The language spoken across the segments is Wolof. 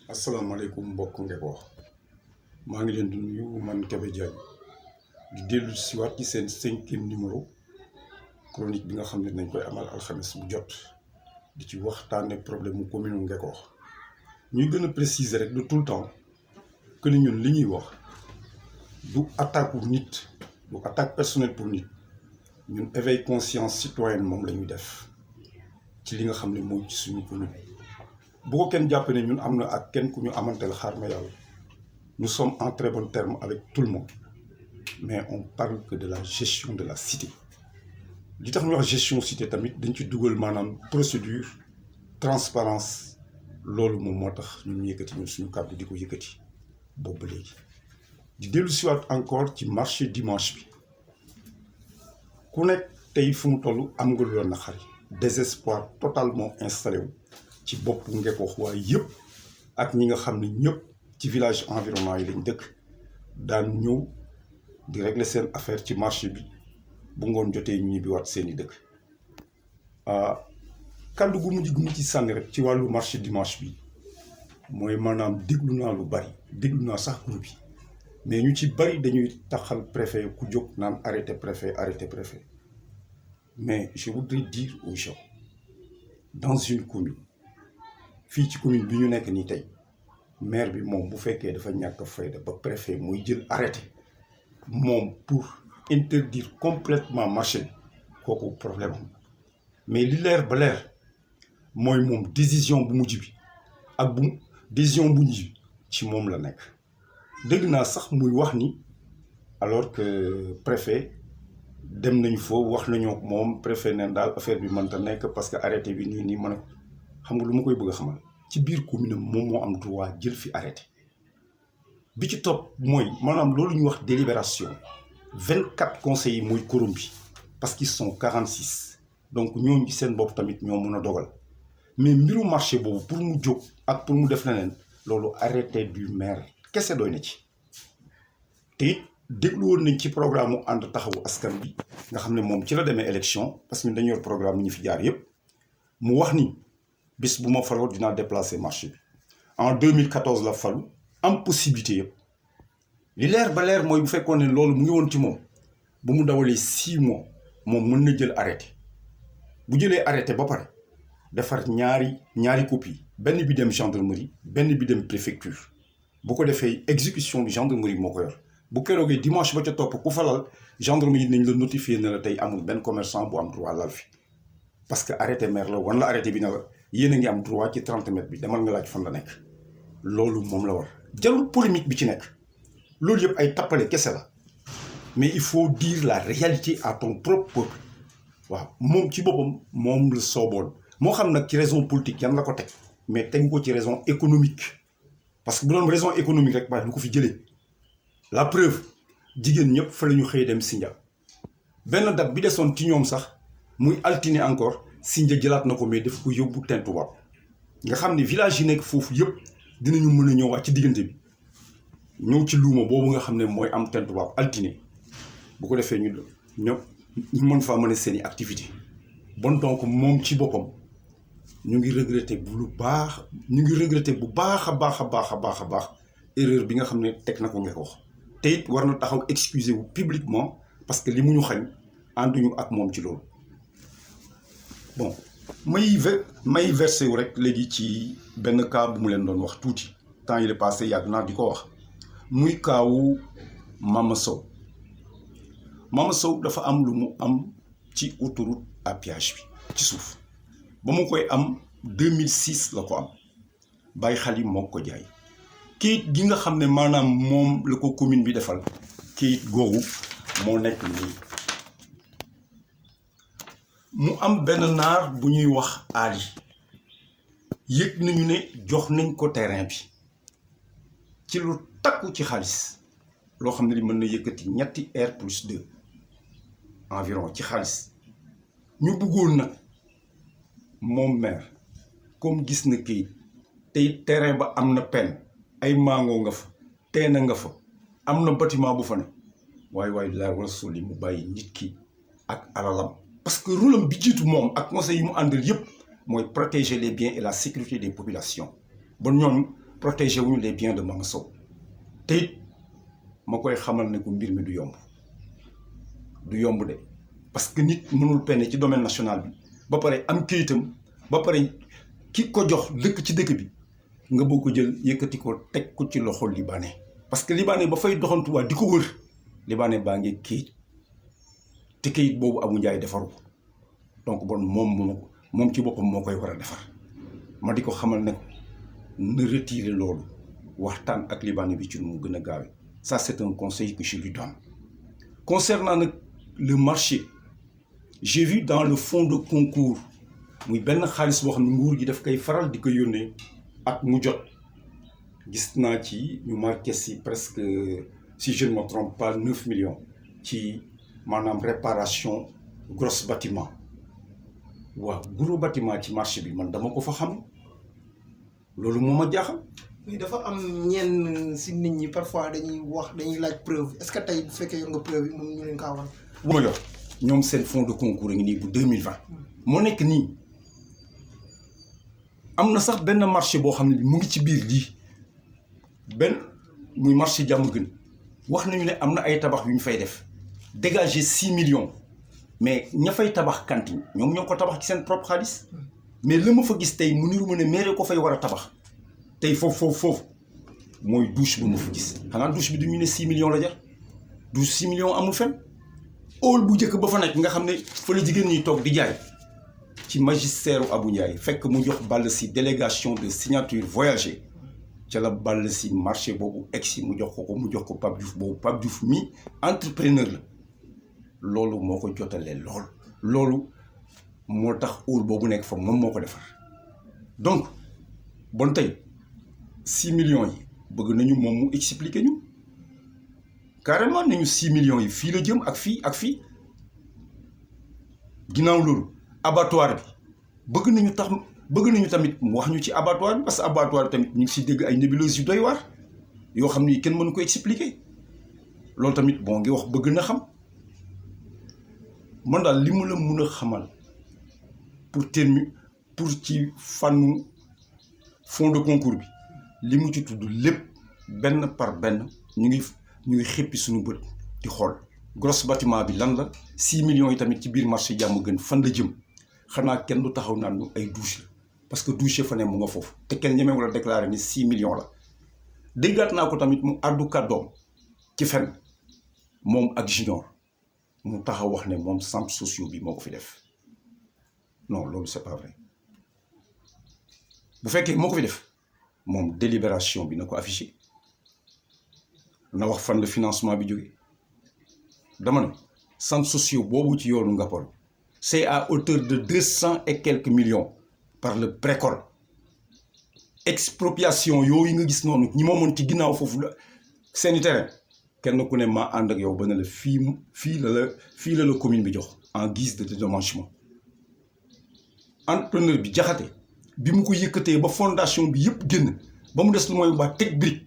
asalaamaaleykum mbokk Ngeko maa ngi leen di nuyu man Kébé Diagne di dellu si waat ci seen 5e numéro chronique bi nga xam ne nañ koy amal alxames bu jot di ci waxtaane problème mu commune Ngeko ñuy gën a préciser rek de tout le temps que ni ñun li ñuy wax du attaque pour nit du attaque personnelle pour nit ñun éveil conscience citoyenne moom la ñuy def ci li nga xam ne mooy ci suñu commune. bu ko kenn jàpp ne ñun am na ak kenn ku ñu amanteel xaar ma yàlla nous sommes en très bon terme avec tout le monde mais on parle que de la gestion de la cité li tax ñu wax gestion cité tamit dañ ci dugal maanaam procédure transparence loolu moom moo tax ñun yëkkati ñun suñu kàddu di ko yëkkati boobu ba léegi di dellu siwaat encore ci marché dimanche bi ku nekk tey fu mu toll am nga lu la naqari désespoir totalement installé wu ci bopp Ngeko waaye yëpp ak ñi nga xam ne ñëpp ci village environnement yi lañ dëkk daan ñëw di régler seen affaire ci marché bi bu ngoon jotee ñu ñibbiwaat seeni dëkk kàddu gu mujj gu mu ci sànni rek ci wàllu marché dimanche bi mooy maanaam déglu naa lu bari déglu naa sax groupe bi mais ñu ci bari dañuy taxal préfet ku jóg naan arrêté préfet mais je voudrais dire aux gens dans une commune fii ci commune bi ñu nekk nii tey maire bi moom bu fekkee dafa ñàkk fayda ba préfet muy jël arrêté moom pour interdire complètement marché bi kooku problème am mais li leer ba leer mooy moom décision bu mujj bi ak décision bu mujj bi ci moom la nekk. dégg naa sax muy wax ni alors que préfet dem nañu foofu wax nañoo ak moom préfet neen daal affaire bi mënta nekk parce que arrêté bi nii mën a xam nga lu ma koy bëgg a xamal ci biir commune moom moo am droit jël fi arrêté bi ci topp mooy maanaam loolu ñu wax délibération 24 conseillers yi mooy quorum bi parce qu'ils sont 46 donc ñooñu ci seen bopp tamit ñoo mën a dogal mais mbiru marché boobu pour mu jóg ak pour mu def leneen loolu arrêté du maire kese doy na ci te it déglu woon nañ ci programme mu ànd taxawu askan bi nga xam ne moom ci la demee élection parce que ñun dañu yor programme ñi fi jaar yëpp mu wax ni bis bu ma faloo dinaa déplacer marché bi en 2014 la falu am possibilité yëpp li leer ba leer mooy bu fekkoon ne loolu mu ngi woon ci moom bu mu dawalee 6 mois moom mën na jël arrêté bu jëlee arrêté ba pare defar ñaari copie benn bi dem gendarmerie benn bi dem préfecture bu ko defee exécution bi gendarmerie moo ko yor bu keroogee dimanche ba ca topp ku falal gendarmerie nañ la notifier ne la tey amul benn commerçant bu am droit lal fi parce que arrêté maire la wan la arrêté bi ne la yéen a ngi am droit ci 30 mètres bi demal nga laaj fan la nekk loolu moom la war jarul polémique bi ci nekk loolu yëpp ay tappale kese la mais il faut dire la réalité à ton propre peuple waaw moom ci boppam moom la sooboon moo xam nag ci raison politique yan la ko teg mais tegu ko ci raison économique parce que bu doon raison économique rek waaye lu ko fi jëlee la preuve jigéen ñëpp fa la ñu xëy dem Sindia benn date bi desoon ci ñoom sax muy altine encore Sindia jëlaat na ko mais daf ko yóbbu Tentubaab nga xam ne village yi nekk foofu yëpp dinañu mën a ñëwaat ci diggante bi ñëw ci luuma boobu nga xam ne mooy am Tentubaab altine bu ko defee ñu mën faa mën a seeni activité bon donc moom ci boppam ñu ngi regretter bu baax a baax erreur bi nga xam ne teg na ko Ngeko te it war na taxaw excuser wu publiquement parce que li mu ñu xañ ànduñu ak moom ci loolu. bon may versé wu rek léegi ci benn cas bu mu leen doon wax tuuti temps il est passé yàgg naa di ko wax muy kaawu Mama Sow dafa am lu mu am ci autoroute à péage bi ci suuf ba mu koy am 2006 la ko am bàyyi xali moo ko jaay kayit gi nga xam ne maanaam moom la ko commune bi defal kayit googu moo nekk nii mu am benn naar bu ñuy wax Ali yëg nañu ne jox nañ ko terrain bi ci lu takku ci xaalis loo xam ne li mën na yëkkati ñetti R+2 environ ci xaalis ñu bëggoon nag moom maire comme gis na kayit tey terrain ba am na pen ay mango nga fa teena nga fa am na bâtiment bu fa ne waaye laa rasul yi mu bàyyi nit ki ak alalam parce que rôlam bi jiitu moom ak conseil yi mu àndal yëpp mooy protéger les biens et la sécurité des populations ba ñoom protéger wuñu les biens de Mama Sow te it ma koy xamal ne ko mbir mi du yomb de parce que nit mënul penne ci domaine national bi ba pare am këyitam ba pare ki ko jox dëkk ci dëkk bi nga boo ko jël yëkkati ko teg ko ci loxo libanais parce que libanais ba fay doxantuwaa di ko wër libanais baa ngi këyit te këyit boobu Abou Ndiaye defaru ko donc bon moom ci boppam moo koy war a defar ma di ko xamal ne ko na retirer loolu waxtaan ak libanais bi ci nu mu gën a gaawe ça c'est un conseil que je lui donne concernant nag le marché j'ai vu dans le fonds de concours muy benn xaalis boo xam ne nguur gi daf koy faral di ko yónnee at mu jot gis naa ci ñu marqué si presque si je ne me trompe pas 9 millions ci maanaam réparation gros bâtiment waaw gros bâtiment ci marché bi man dama ko fa xam loolu moo ma jaaxal. mais dafa am ñenn si nit ñi parfois dañuy laaj preuve est-ce que tey bu fekkee yor nga preuve yi moom ñu leen kaa wan. bu ma yor ñoom seen fonds de concours a ngi nii bu 2020 moo nekk nii am na sax benn marché boo xam ne mu ngi ci biir lii benn muy marché jàmm gën wax nañu ne am na ay tabax yu ñu fay def dégager 6 millions mais ña fay tabax cantine ñoom ñoo ko tabax ci seen propre xaalis mais la ma fa gis tey mu niru ma ne maire ko fay war a tabax tey foofu mooy douche ba ma fa gis xanaa douche bi du ñu ne 6 millions la jar douche 6 millions amul fenn hall bu njëkk ba fa nekk nga xam ne fa la jigéen ñi toog di jaay ci magistère Abou Ndiaye fekk mu jox Balla Sy délégation de signature voyager ca la Balla Sy marché boobu egsi mu jox ko Pape Diouf boobu Pape Diouf mi entrepreneur la loolu moo ko jotalee loolu moo tax hall boobu nekk fa moom moo ko defar donc bon tey 6 millions yi bëgg nañu moom mu expliquer ñu carrément nañu 6 millions yi fii la jëm ak fii ginnaaw loolu abattoir bi bëgg nañu tamit mu wax ñu ci abattoir bi parce que abattoir bi tamit ñu ngi si dégg ay nébuleuses yu doy waar yoo xam ni kenn mënu ko expliquer loolu tamit bon ngi wax bëgg na xam man daal li mu la mun a xamal pour ci fànnu fonds de concours bi li mu ci tudd lépp benn par benn ñu ngi xéppi suñu bët di xool gros bâtiment bi lan la 6 millions yi tamit ci biir marché jàmm gën fan la jëm xanaa kenn du taxaw naan ay douche la parce que douche fa ne mu nga foofu te kenn ñemewu la déclaré ni 6 millions la déggaat naa ko tamit mu àddu kàddoom ci fen moom ak junior mu taxaw wax ne moom centres sociaux bi moo ko fi def non loolu c'est pas vrai bu fekkee moo ko fi def moom délibération bi na ko affiché na wax fan le financement bi jóge dama ne centres sociaux boobu ci yoonu Ngaparou c'est à hauteur de 200 et quelques millions par le Précol expropriation yooyu nga gis noonu ñi moomoon ci ginnaaw foofu la seeni terrain kenn ku ne maa ànd ak yow ba ne la fii la commune bi jox en guise de dédommagement entrepreneur bi Jaxate bi mu ko yëkkatee ba fondation bi yëpp génn ba mu des lu mooy ba teg brique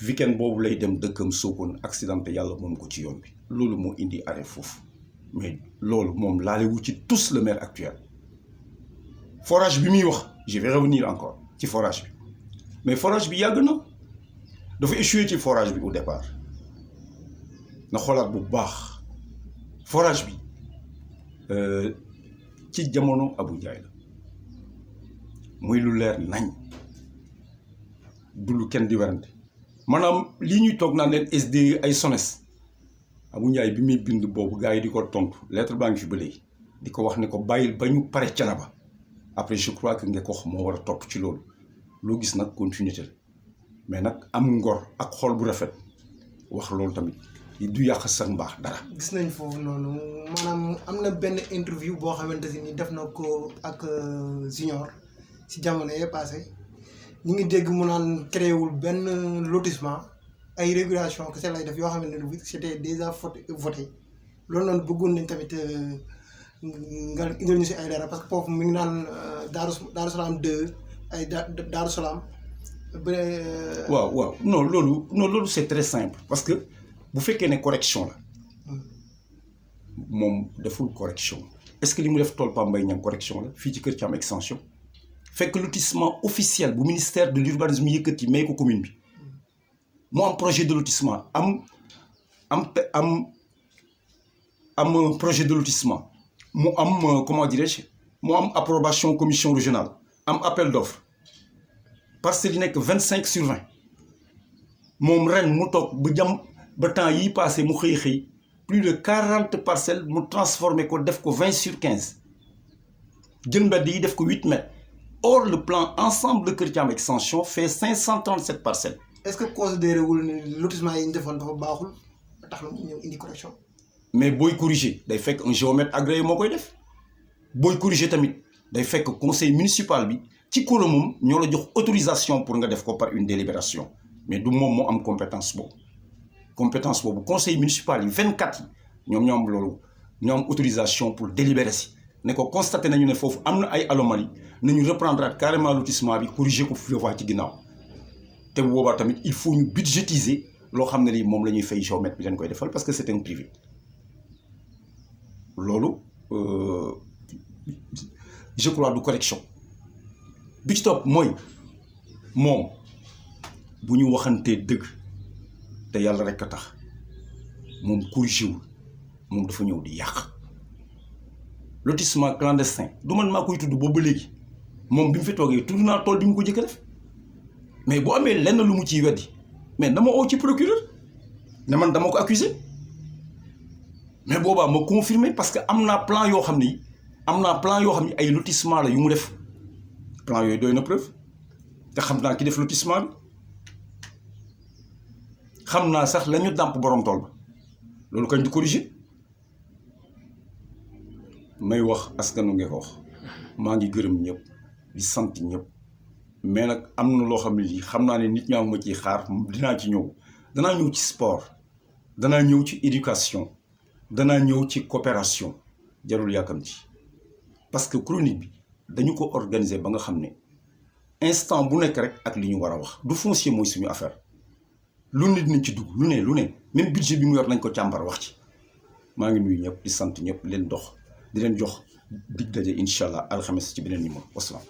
weekend boobu lay dem dëkkam Sokone accidenté yàlla moom ko ci yoon bi loolu moo indi arrêt foofu mais loolu moom laalewu ci tous le maire actuel forage bi muy wax je vais revenir encore ci forage bi mais forage bi yàgg na dafa échoué ci forage bi au départ na xoolaat bu baax forage bi ci jamono Abou Ndiaye la muy lu leer nañ du lu kenn di werante maanaam lii ñuy toog naan leen SDE ay SONES Abou Ndiaye bi muy bind boobu gars yi di ko tontu lettre baa ngi fi ba léegi di ko wax ne ko bàyyil ba ñu pare Thiénaba après je crois que Ngekox moo war a topp ci loolu loo gis nag continuité la mais nag am ngor ak xol bu rafet wax loolu tamit du yàq sax mbaax dara. gis nañ foofu noonu maanaam am na benn interview boo xamante ni def na ko ak Junior si jamono yee passé ñu ngi dégg mu naan créé wul benn lotissement ay régulation kese lay def yoo xamante ne c'était déjà voté loolu noonu bëggoon nañ tamit nga indil ñu si ay dara parce que foofu mi ngi naan Daaru Salaam 2 ay Daaru Salaam. waaw non loolu c'est très simple parce que bu fekkee ne correction la moom deful correction est-ce que li mu def tool Pape Mbaye Niang correction la fii ci Kër Thiam extension fekk lotissement officiel bu ministère de l'urbanisme yëkkati may ko commune bi mu am projet de lotissement am projet de lotissement mu am comment dirais-je mu am approbation commission régionale am appel d'offre parcelles yi nekk 25/20 moom ren mu toog ba temps yii passé mu xëy plus de 40 parcelles mu transformé ko def ko 20/15 jël mbedd yi def ko 8 mètres or le plan ensemble de Kër Thiam extension fait 537 parcelles. est-ce que considéré wul ni lotissement yi ñu defoon dafa baaxul tax na mu ñëw indi correction. mais booy corriger day fekk un géomètre agréé moo koy def booy corriger tamit day fekk conseil municipal bi ci kuréel ñoo la jox autorisation pour nga def ko par une délibération mais du moom moo am compétence boobu conseil municipal yi 24 yi ñoom ñoo am loolu ñoo am autorisation pour délibérer si ne ko constaté nañu ne foofu am na ay anomalies nañu reprendre carrément lotissement bi corriger ko fu ci ginnaaw te bu boobaa tamit il faut ñu budgétiser loo xam ne lii moom la ñuy fay géomètre bi leen koy defal parce que c'est un privé loolu je crois du correction bi ci topp mooy moom bu ñu waxantee dëgg te yàlla rek a tax moom corrigé wul moom dafa ñëw di yàq lotissement clandestin du man maa koy tudd boobu ba léegi moom bi mu fi toogee tudd naa tool bi mu ko jëkk def mais bu amee lenn lu mu ciy weddi mais dama oo ci procureur ne man dama ko accusé mais boobaa ma confirmé parce que am naa plan yoo xam ni ay lotissement la yu mu def plan yooyu doy na preuve te xam naa ki def lotissement bi xam naa sax la ñu dàmp borom tool ba loolu kañ di corriger may wax askanu Ngexoox maa ngi gërëm ñëpp di sant ñëpp mais nag am na loo xam ne lii xam naa ne nit ñaa ma ciy xaar dinaa ci ñëw danaa ñëw ci sport danaa ñëw ci éducation danaa ñëw ci coopération jarul yàkkamti parce que chronique bi dañu ko organiser ba nga xam ne instant bu nekk rek ak li ñu war a wax du foncier mooy suñu affaire lu nit nañ ci dugg lu ne même budget bi mu yor nañ ko càmbar wax ci maa ngi nuyu ñëpp di sant ñëpp leen dox di leen jox dig daje incha allah alxames ci beneen numéro wasalaam